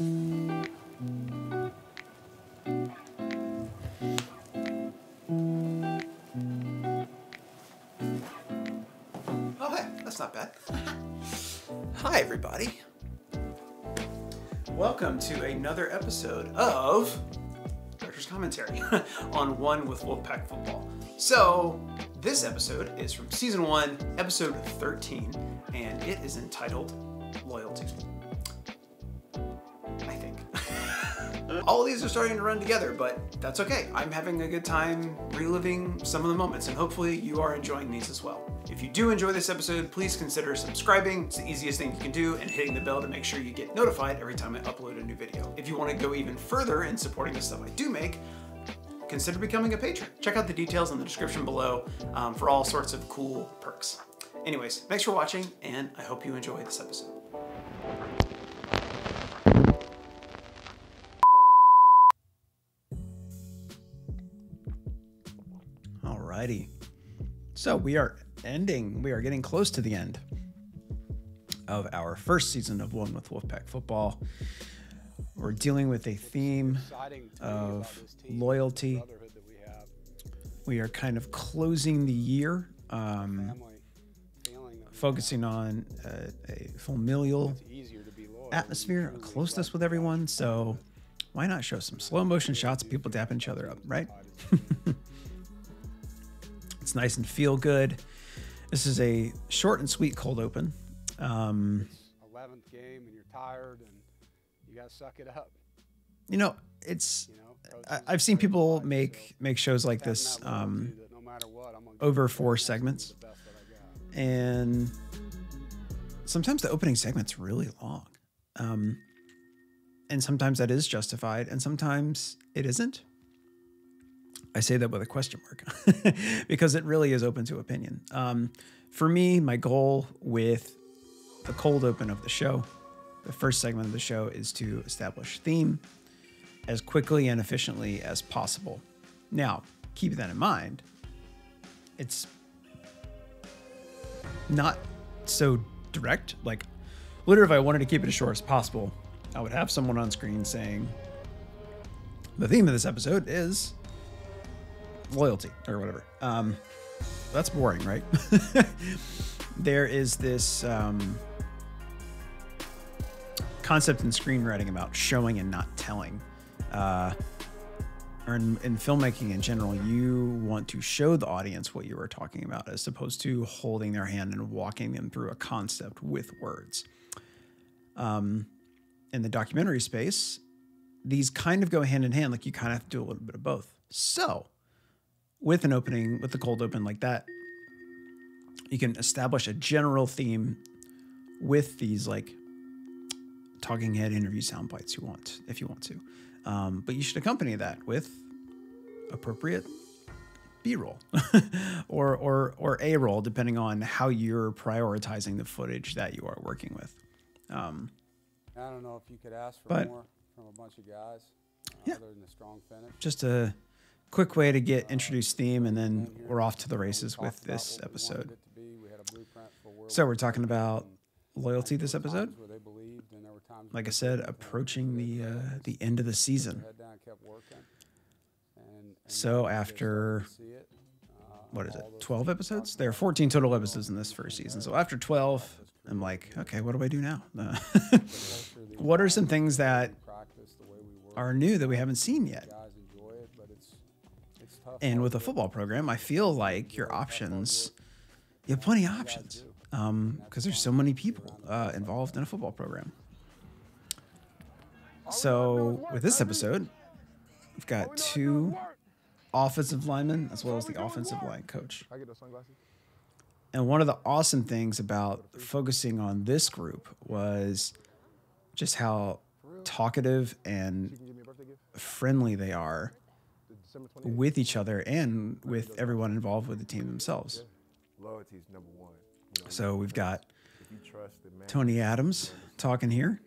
Oh, hey, that's not bad. Hi, everybody. Welcome to another episode of Director's Commentary on One with Wolfpack Football. So, this episode is from Season 1, Episode 13, and it is entitled Loyalty. I think. All of these are starting to run together, but that's okay. I'm having a good time reliving some of the moments, and hopefully you are enjoying these as well. If you do enjoy this episode, please consider subscribing. It's the easiest thing you can do, and hitting the bell to make sure you get notified every time I upload a new video. If you want to go even further in supporting the stuff I do make, consider becoming a patron. Check out the details in the description below for all sorts of cool perks. Anyways, thanks for watching, and I hope you enjoy this episode. Alrighty. So we are getting close to the end of our first season of One with Wolfpack Football. We're dealing with a theme of loyalty. We are kind of closing the year, focusing on a familial atmosphere, a closeness with everyone. So why not show some slow motion shots of people dapping each other up, right? It's nice and feel good. This is a short and sweet cold open. 11th game and you're tired and you got to suck it up. You know, it's, I've seen people make shows like this over 4 segments. And sometimes the opening segment's really long. And sometimes that is justified and sometimes it isn't. I say that with a question mark because it really is open to opinion. For me, my goal with the cold open of the show, the first segment of the show, is to establish theme as quickly and efficiently as possible. Now, keep that in mind. It's not so direct. Like, literally, if I wanted to keep it as short as possible, I would have someone on screen saying, the theme of this episode is loyalty or whatever. That's boring, right? There is this concept in screenwriting about showing and not telling. Or in filmmaking in general, you want to show the audience what you are talking about as opposed to holding their hand and walking them through a concept with words. In the documentary space, these kind of go hand in hand. Like, you kind of have to do a little bit of both. So with an opening, with the cold open like that, you can establish a general theme with these like talking head interview sound bites if you want to. But you should accompany that with appropriate B-roll or A-roll, depending on how you're prioritizing the footage that you are working with. I don't know if you could ask for more from a bunch of guys other than the strong finish. Just a quick way to get introduced theme, and then we're off to the races with this episode. So we're talking about loyalty this episode. Like I said, approaching the end of the season. So after, what is it, 12 episodes? There are 14 total episodes in this first season. So after 12, I'm like, okay, what do I do now? What are some things that are new that we haven't seen yet? And with a football program, I feel like your options, you have plenty of options because there's so many people involved in a football program. So with this episode, we've got 2 offensive linemen as well as the offensive line coach. And one of the awesome things about focusing on this group was just how talkative and friendly they are with each other and with everyone involved with the team themselves. So we've got Tony Adams talking here,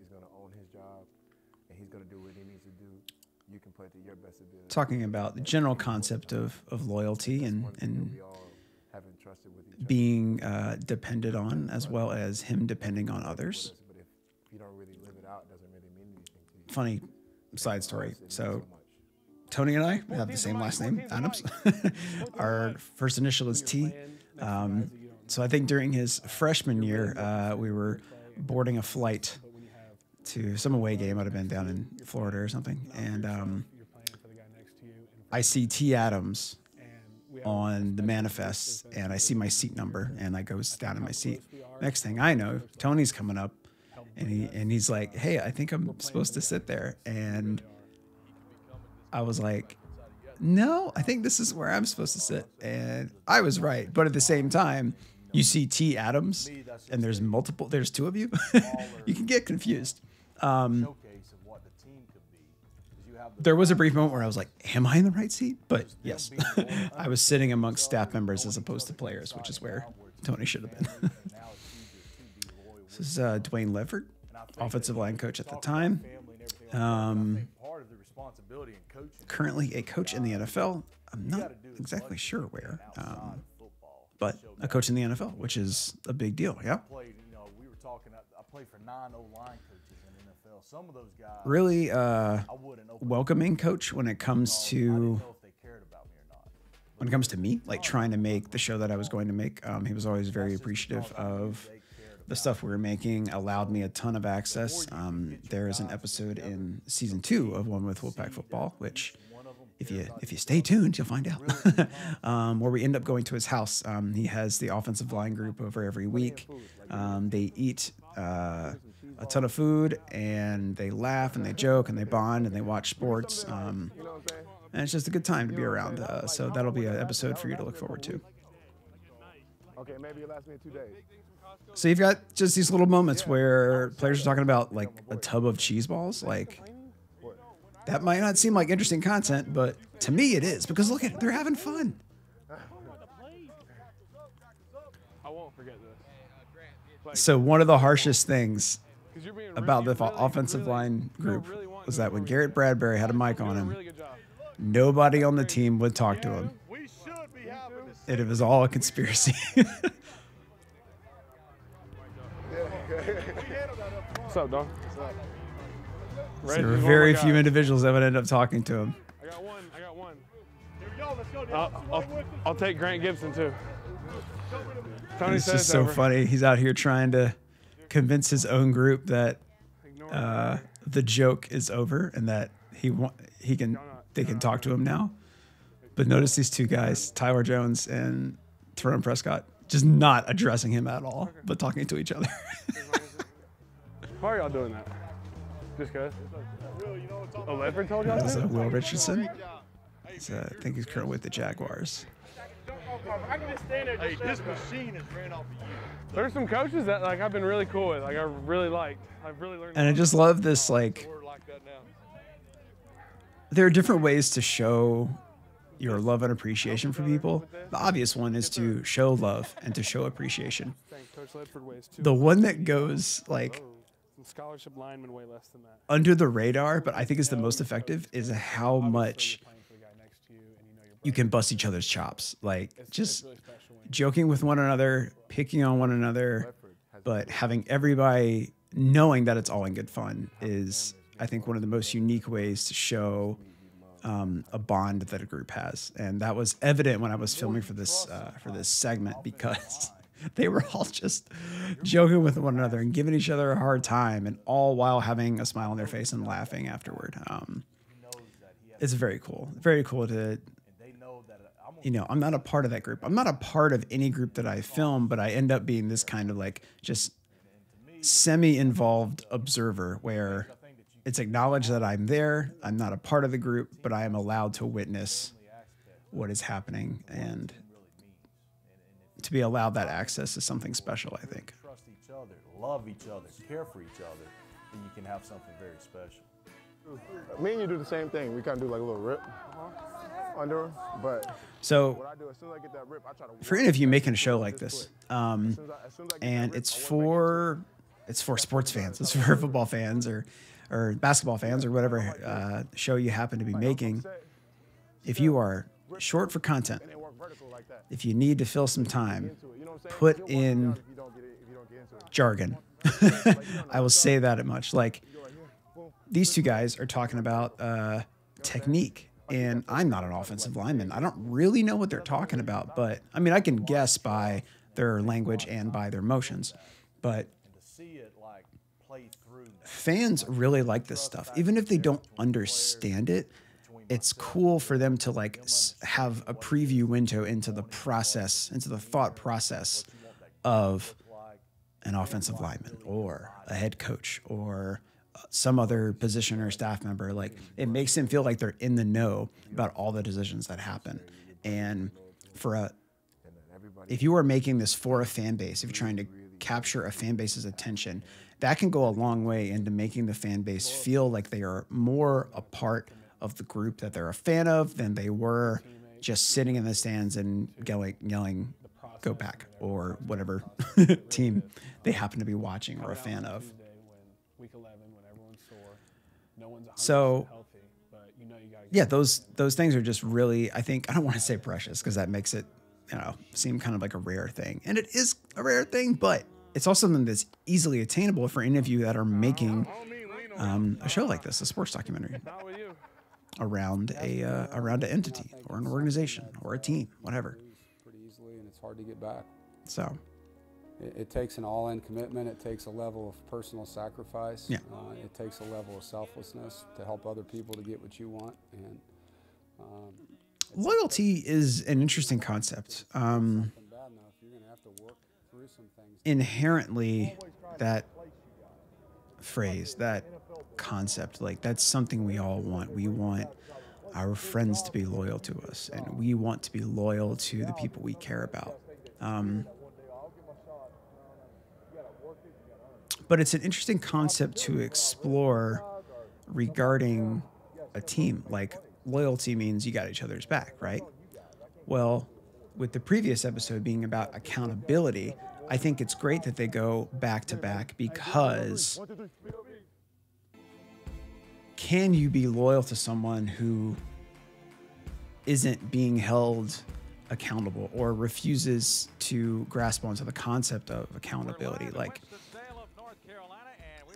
talking about the general concept of loyalty and being depended on, as well as him depending on others. funny side story. So Tony and I have the same last name, Adams. Our first initial is T. So I think during his freshman year, we were boarding a flight to some away game. I'd have been down in Florida or something. And I see T. Adams on the manifest, and I see my seat number, and I go down in my seat. Next thing I know, Tony's coming up, and he's like, "Hey, I think I'm supposed to sit there." And I was like, "No, I think this is where I'm supposed to sit." And I was right, but at the same time, you see T. Adams, and there's two of you. You can get confused. There was a brief moment where I was like, am I in the right seat? But yes, I was sitting amongst staff members as opposed to players, which is where Tony should have been. This is Dwayne Levert, offensive line coach at the time. Currently a coach in the NFL. I'm not exactly sure where, but a coach in the NFL, which is a big deal. Yeah. I played for 9 O-line coaches in the NFL. Some of those guys really welcoming coach when it comes to me, like trying to make the show that I was going to make. He was always very appreciative of the stuff we were making, allowed me a ton of access. There is an episode in season 2 of One with Wolfpack Football, which if you stay tuned, you'll find out, where we end up going to his house. He has the offensive line group over every week. They eat a ton of food, and they laugh and they joke and they bond and they watch sports. And it's just a good time to be around. So that'll be an episode for you to look forward to. Okay, maybe it'll last me 2 days. So you've got just these little moments where players are talking about like a tub of cheese balls. Like, that might not seem like interesting content, but to me it is, because look at it, they're having fun. I won't forget this. So one of the harshest things about the offensive line group was that when Garrett Bradbury had a mic on him, nobody on the team would talk to him. And it was all a conspiracy. What's up, dog? So there were very few individuals that would end up talking to him. I got one. Here we go. Let's go. I'll take Grant Gibson too. Tony It's says just so over. funny. He's out here trying to convince his own group that the joke is over and that they can talk to him now. But notice these two guys, Tyler Jones and Tyrone Prescott, just not addressing him at all, but talking to each other. Why are y'all doing that? Just cause? Oh, Leopard told y'all This is that? Will Richardson. I think he's currently with the Jaguars. Hey, this machine is ran off of you. There's some coaches that like I've been really cool with. Like I really liked. I've really learned. And I just love this, like, there are different ways to show your love and appreciation for people. The obvious one is to show love and to show appreciation. The one that goes like scholarship lineman way less than that. under the radar, but I think is the most effective, is how much you can bust each other's chops. Like just joking with one another, picking on one another, but having everybody knowing that it's all in good fun is, I think, one of the most unique ways to show a bond that a group has. And that was evident when I was filming for this segment, because they were all just joking with one another and giving each other a hard time, and all while having a smile on their face and laughing afterward. It's very cool. Very cool to, I'm not a part of that group. I'm not a part of any group that I film, but I end up being this kind of like just semi-involved observer where it's acknowledged that I'm there. I'm not a part of the group, but I am allowed to witness what is happening, and to be allowed that access is something special, I think. Trust each other, love each other, care for each other, then you can have something very special. Me and you do the same thing. We kind of do like a little rip under, but So what I do as soon as I get that rip, I try to. for any of you making a show like this, and it's for sports fans, it's for football fans or basketball fans or whatever show you happen to be making. If you are short for content, if you need to fill some time, put in jargon. I will say that much. Like, these two guys are talking about technique, and I'm not an offensive lineman. I don't really know what they're talking about, but I mean, I can guess by their language and by their motions, but fans really like this stuff. Even if they don't understand it, it's cool for them to like have a preview window into the process, into the thought process of an offensive lineman or a head coach or some other position or staff member. Like, it makes them feel like they're in the know about all the decisions that happen. And if you are making this for a fan base, if you're trying to capture a fan base's attention, that can go a long way into making the fan base feel like they are more a part of the group that they're a fan of than they were just sitting in the stands and yelling "Go Pack" or whatever team they happen to be watching or a fan of. So, yeah, those things are just really, I think, I don't want to say precious because that makes it, seem kind of like a rare thing. And it is a rare thing, but it's also something that's easily attainable for any of you that are making a show like this, a sports documentary around an entity or an organization or a team, whatever. Pretty easily, and it's hard to get back. So it takes an all-in commitment. It takes a level of personal sacrifice. Yeah. It takes a level of selflessness to help other people to get what you want. And loyalty is an interesting concept. Inherently, that phrase, that concept, like, that's something we all want. We want our friends to be loyal to us, and we want to be loyal to the people we care about. But it's an interesting concept to explore regarding a team. Like, loyalty means you got each other's back, right? Well, with the previous episode being about accountability, I think it's great that they go back to back, because can you be loyal to someone who isn't being held accountable or refuses to grasp onto the concept of accountability? Like,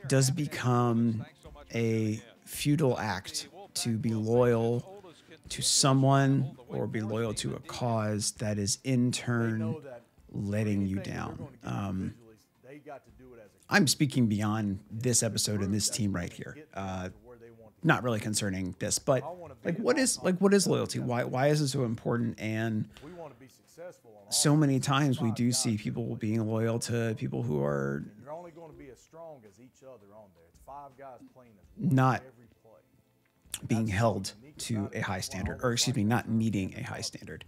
does it become a futile act to be loyal to someone or be loyal to a cause that is in turn letting you down? I'm speaking beyond this episode and this team right here. Not really concerning this, but what is loyalty? Why is it so important? And so many times we do see people being loyal to people who are not being held to a high standard, or excuse me, not meeting a high standard.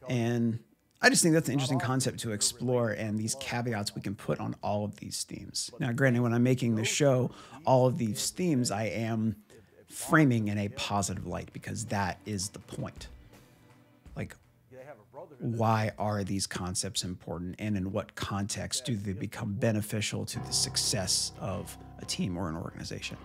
And I just think that's an interesting concept to explore, and these caveats we can put on all of these themes. Now, granted, when I'm making the show, all of these themes I am framing in a positive light, because that is the point. Like, why are these concepts important, and in what context do they become beneficial to the success of a team or an organization?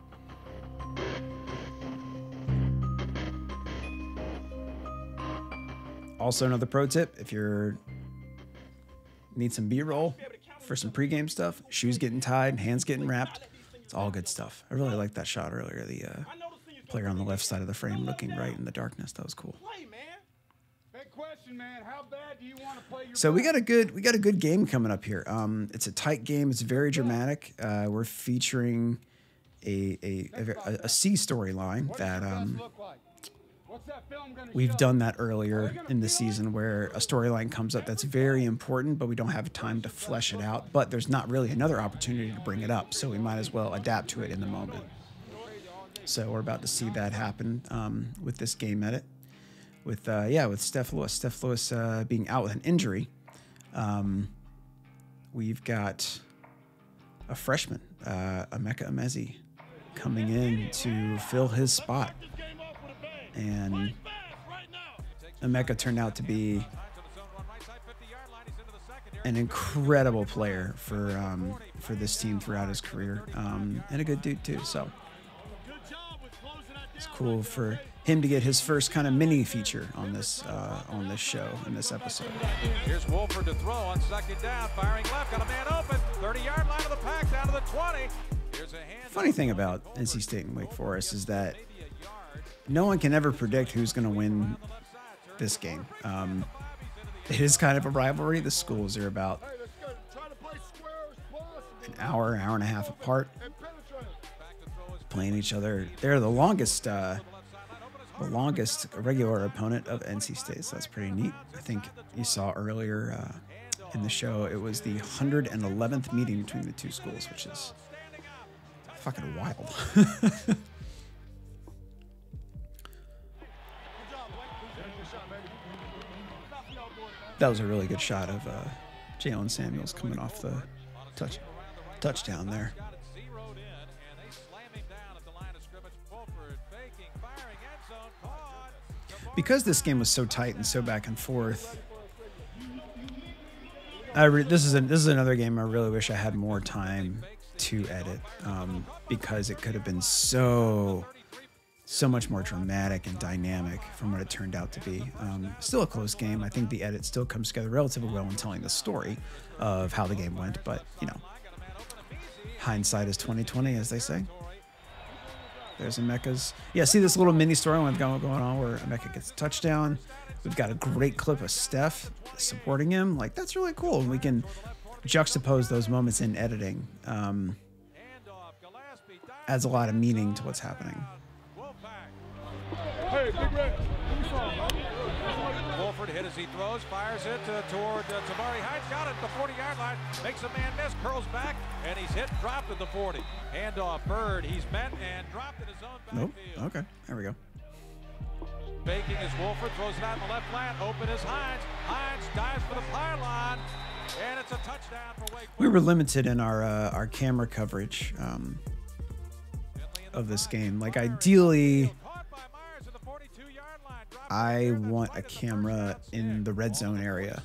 Also, another pro tip, if you need some B-roll for some pregame stuff, shoes getting tied, hands getting wrapped, it's all good stuff. I really liked that shot earlier, the player on the left side of the frame looking right in the darkness. That was cool. So we got a good game coming up here. It's a tight game. It's very dramatic. We're featuring a C storyline that we've done that earlier in the season, where a storyline comes up that's very important, but we don't have time to flesh it out. But there's not really another opportunity to bring it up, so we might as well adapt to it in the moment. So we're about to see that happen with this game edit. With Steph Lewis. Steph Lewis being out with an injury. We've got a freshman, Emeka Emezi, coming in to fill his spot. And Emeka turned out to be an incredible player for this team throughout his career, and a good dude too. So it's cool for him to get his first kind of mini feature on this show, in this episode. Here's Wolford to throw on second down, firing left, got a man open, 30-yard line of the pack, down to the 20. Funny thing about NC State and Wake Forest is that no one can ever predict who's going to win this game. It is kind of a rivalry. The schools are about an hour and a half apart, playing each other. They're the longest regular opponent of NC State, so that's pretty neat. I think you saw earlier in the show, it was the 111th meeting between the two schools, which is fucking wild. That was a really good shot of Jalen Samuels coming off the touchdown there. Because this game was so tight and so back and forth, this is another game I really wish I had more time to edit, because it could have been so much more dramatic and dynamic from what it turned out to be. Still a close game. I think the edit still comes together relatively well in telling the story of how the game went, but you know, hindsight is 20/20, as they say. There's Emeka's. Yeah, see this little mini storyline going on where Emeka gets a touchdown. We've got a great clip of Steph supporting him. Like, that's really cool. We can juxtapose those moments in editing. Adds a lot of meaning to what's happening. Hey, Big Red. Wolford hit as he throws, fires it toward Tamari Hines. Got it at the 40-yard line. Makes a man miss, curls back, and he's hit, dropped at the 40. Handoff, Bird. He's met and dropped in his own backfield. Nope. Okay, there we go. Baking is Wolford, throws it out in the left flat. Open is Hines. Hines dives for the pylon, and it's a touchdown for Wake Forest. We were limited in our camera coverage of this game. Like, ideally, I want a camera in the red zone area,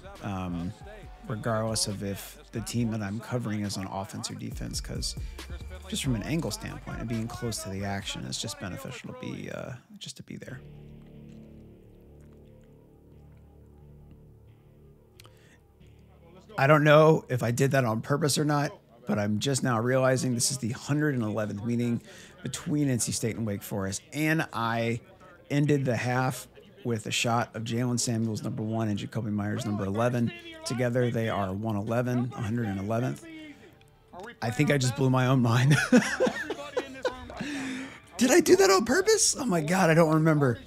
regardless of if the team that I'm covering is on offense or defense, because just from an angle standpoint and being close to the action, it's just beneficial to be just to be there. I don't know if I did that on purpose or not, but I'm just now realizing this is the 111th meeting between NC State and Wake Forest, and I ended the half with a shot of Jalen Samuels, number 1, and Jacoby Myers, number 11. Together, they are 111, 111th. I think I just blew my own mind. Did I do that on purpose? Oh my God, I don't remember.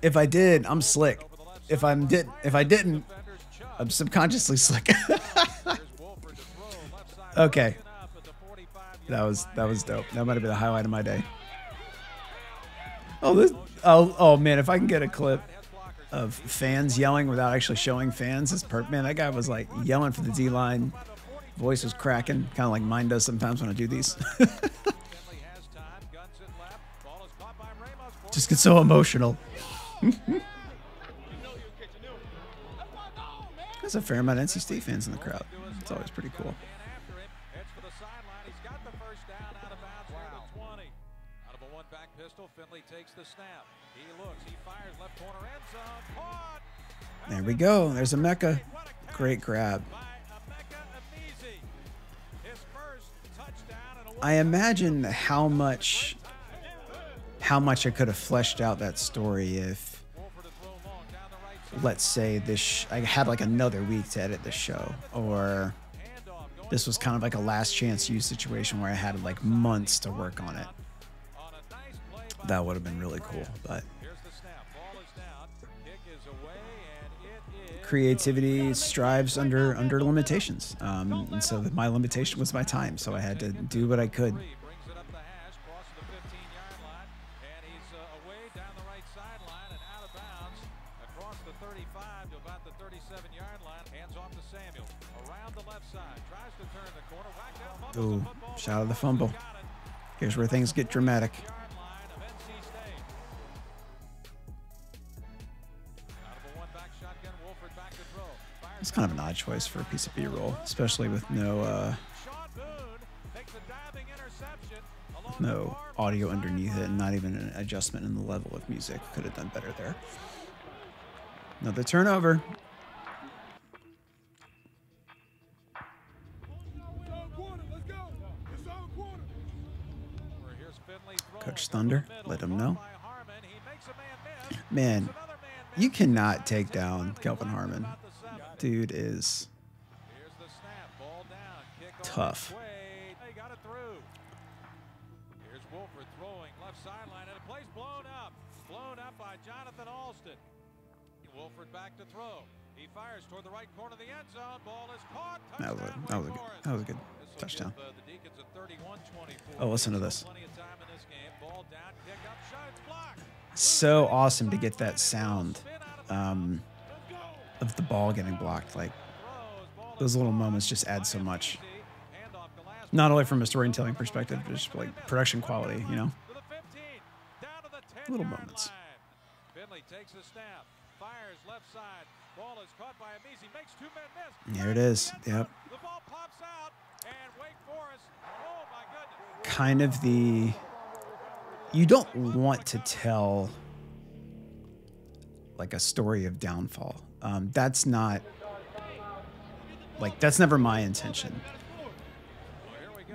If I did, I'm slick. If I didn't, I'm subconsciously slick. Okay. That was dope. That might have been the highlight of my day. Oh man, if I can get a clip of fans yelling without actually showing fans, it's perfect. Man, that guy was like yelling for the D-line. Voice was cracking, kind of like mine does sometimes when I do these. Just get so emotional. There's a fair amount of NC State fans in the crowd. It's always pretty cool. There we go. There's Emeka. Great grab. I imagine how much I could have fleshed out that story if, let's say, I had like another week to edit the show, or this was kind of like a last chance use situation where I had like months to work on it. That would have been really cool, but creativity strives under limitations, and so my limitation was my time, so I had to do what I could. Ooh, shout out the fumble. Here's where things get dramatic. It's kind of an odd choice for a piece of B-roll, especially with no audio underneath it and not even an adjustment in the level of music. Could have done better there. Another turnover. Coach Thunder, let him know. Man, you cannot take down Kelvin Harmon. Dude is tough. Here's Wolford throwing left sideline, and a play's blown up by Jonathan Alston. Wolford back to throw. He fires toward the right corner of the end zone. Ball is caught. That was a good touchdown. Oh, listen to this. So awesome to get that sound of the ball getting blocked. Like, those little moments just add so much. Not only from a storytelling perspective, but just like production quality, you know? Little moments. Finley takes a snap, fires left side. Ball is caught by Amizi, makes 2 men miss. There it is. Yep. The ball pops out, and Wake Forest, oh my goodness. Kind of the, you don't want to tell like a story of downfall. That's not, like, that's never my intention.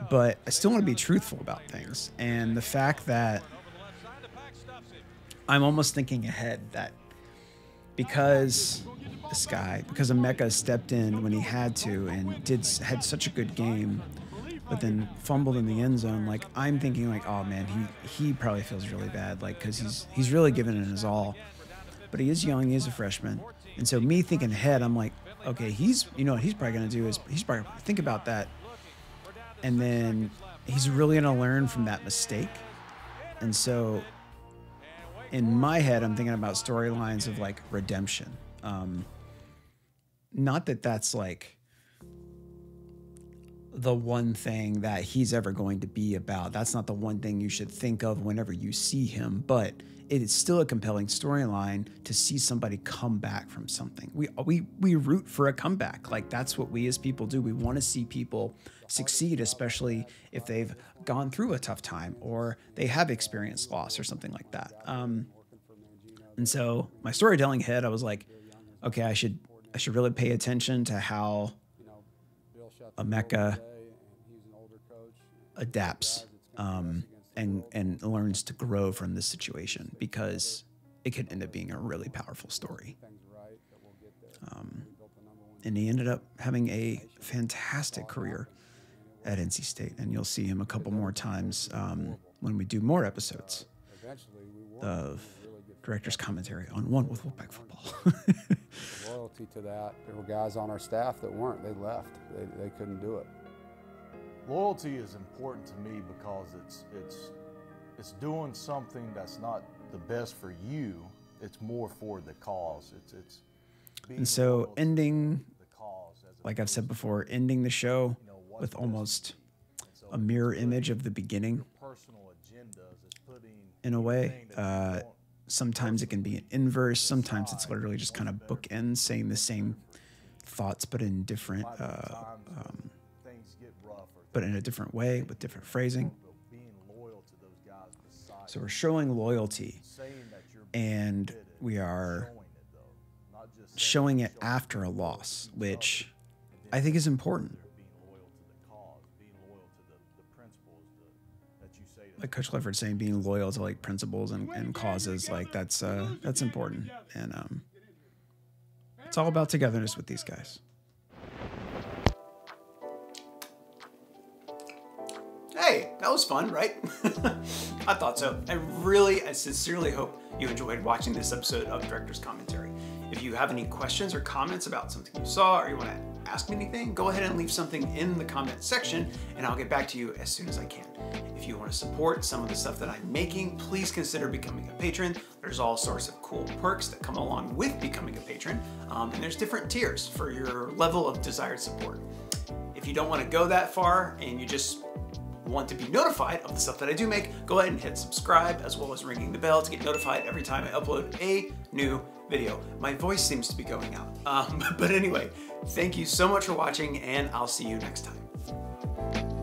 But I still want to be truthful about things. And the fact that I'm almost thinking ahead, that because Emeka stepped in when he had to and had such a good game, but then fumbled in the end zone, like, I'm thinking like, oh man, he probably feels really bad, like, because he's really given it his all. But he is young, he is a freshman. And so me thinking ahead, I'm like, okay, he's probably going to do is he's probably going to think about that. And then he's really going to learn from that mistake. And so in my head, I'm thinking about storylines of like redemption. Not that that's like the one thing that he's ever going to be about. That's not the one thing you should think of whenever you see him, but it is still a compelling storyline to see somebody come back from something. We root for a comeback. Like, that's what we as people do. We want to see people succeed, especially if they've gone through a tough time or they have experienced loss or something like that. And so my storytelling head, I was like, okay, I should really pay attention to how Emeka adapts and learns to grow from this situation, because it could end up being a really powerful story. And he ended up having a fantastic career at NC State, and you'll see him a couple more times when we do more episodes of Director's Commentary on One with Wolfpack Football. Loyalty to that. There were guys on our staff that weren't. They left. They couldn't do it. Loyalty is important to me because it's doing something that's not the best for you. It's more for the cause. It's and so ending, like I've said before, ending the show with almost a mirror image of the beginning. In a way, sometimes it can be an inverse. Sometimes it's literally just kind of bookends, saying the same thoughts but in different, but in a different way with different phrasing. So we're showing loyalty, and we are showing it after a loss, which I think is important. Like Coach Clifford saying, being loyal to like principles and causes, like that's important. And it's all about togetherness with these guys. Hey, that was fun, right? I thought so. I sincerely hope you enjoyed watching this episode of Director's Commentary. If you have any questions or comments about something you saw, or you want to ask me anything, go ahead and leave something in the comment section, and I'll get back to you as soon as I can. If you want to support some of the stuff that I'm making, please consider becoming a patron. There's all sorts of cool perks that come along with becoming a patron, and there's different tiers for your level of desired support. If you don't want to go that far and you just want to be notified of the stuff that I do make, go ahead and hit subscribe, as well as ringing the bell to get notified every time I upload a new video. My voice seems to be going out. But anyway, thank you so much for watching, and I'll see you next time.